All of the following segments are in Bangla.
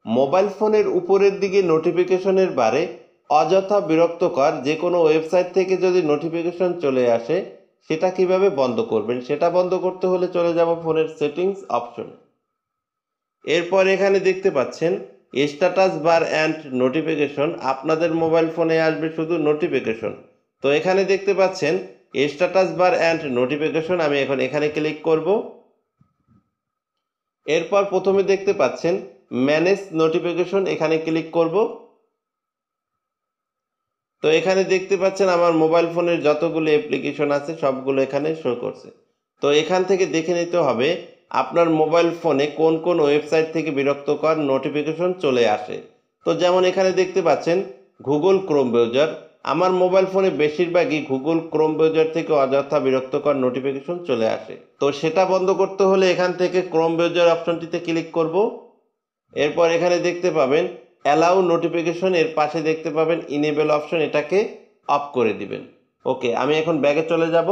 মোবাইল ফোনের উপরের দিকে নোটিফিকেশনের বারে অযথা বিরক্তকর যে কোনো ওয়েবসাইট থেকে যদি নোটিফিকেশন চলে আসে সেটা কিভাবে বন্ধ করবেন, সেটা বন্ধ করতে হলে চলে যাব ফোনের সেটিংস অপশনে। এরপর এখানে দেখতে পাচ্ছেন স্ট্যাটাস বার অ্যান্ড নোটিফিকেশন। আপনাদের মোবাইল ফোনে আসবে শুধু নোটিফিকেশন। তো এখানে দেখতে পাচ্ছেন স্ট্যাটাস বার অ্যান্ড নোটিফিকেশন, আমি এখন এখানে ক্লিক করব। এরপর প্রথমে দেখতে পাচ্ছেন ম্যানেজ নোটিফিকেশন, এখানে ক্লিক করব। তো এখানে দেখতে পাচ্ছেন আমার মোবাইল ফোনের যতগুলো অ্যাপ্লিকেশন আছে সবগুলো এখানে শো করছে। তো এখান থেকে দেখে নিতে হবে আপনার মোবাইল ফোনে কোন কোন ওয়েবসাইট থেকে বিরক্তকর নোটিফিকেশন চলে আসে। তো যেমন এখানে দেখতে পাচ্ছেন গুগল ক্রোম ব্রাউজার, আমার মোবাইল ফোনে বেশিরভাগই গুগল ক্রোম ব্রাউজার থেকে অযথা বিরক্তকর নোটিফিকেশন চলে আসে। তো সেটা বন্ধ করতে হলে এখান থেকে ক্রোম ব্রাউজার অপশনটিতে ক্লিক করব। এরপর এখানে দেখতে পাবেন অ্যালাউ নোটিফিকেশন, এর পাশে দেখতে পাবেন ইনেবল অপশন, এটাকে অফ করে দিবেন। ওকে, আমি এখন ব্যাগে চলে যাব।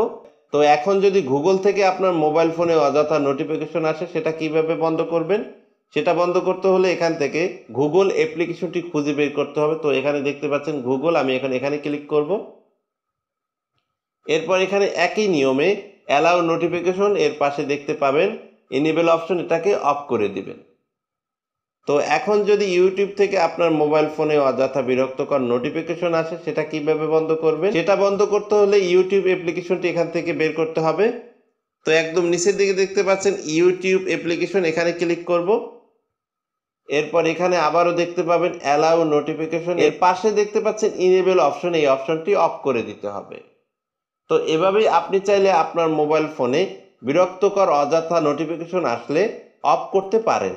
তো এখন যদি গুগল থেকে আপনার মোবাইল ফোনে অযথা নোটিফিকেশন আসে সেটা কিভাবে বন্ধ করবেন, সেটা বন্ধ করতে হলে এখান থেকে গুগল অ্যাপ্লিকেশনটি খুঁজে বের করতে হবে। তো এখানে দেখতে পাচ্ছেন গুগল, আমি এখন এখানে ক্লিক করব। এরপর এখানে একই নিয়মে অ্যালাউ নোটিফিকেশন, এর পাশে দেখতে পাবেন ইনেবল অপশন, এটাকে অফ করে দিবেন। তো এখন যদি ইউটিউব থেকে আপনার মোবাইল ফোনে অযথা বিরক্তকর নোটিফিকেশন আসে সেটা কিভাবে বন্ধ করবেন, সেটা বন্ধ করতে হলে ইউটিউব অ্যাপ্লিকেশনটি এখান থেকে বের করতে হবে। তো একদম নিচের দিকে দেখতে পাচ্ছেন ইউটিউব অ্যাপ্লিকেশন, এখানে ক্লিক করব। এরপর এখানে আবারও দেখতে পাবেন অ্যালাউ নোটিফিকেশন, এর পাশে দেখতে পাচ্ছেন ইনেবল অপশন, এই অপশনটি অফ করে দিতে হবে। তো এভাবেই আপনি চাইলে আপনার মোবাইল ফোনে বিরক্তকর অযথা নোটিফিকেশন আসলে অফ করতে পারেন।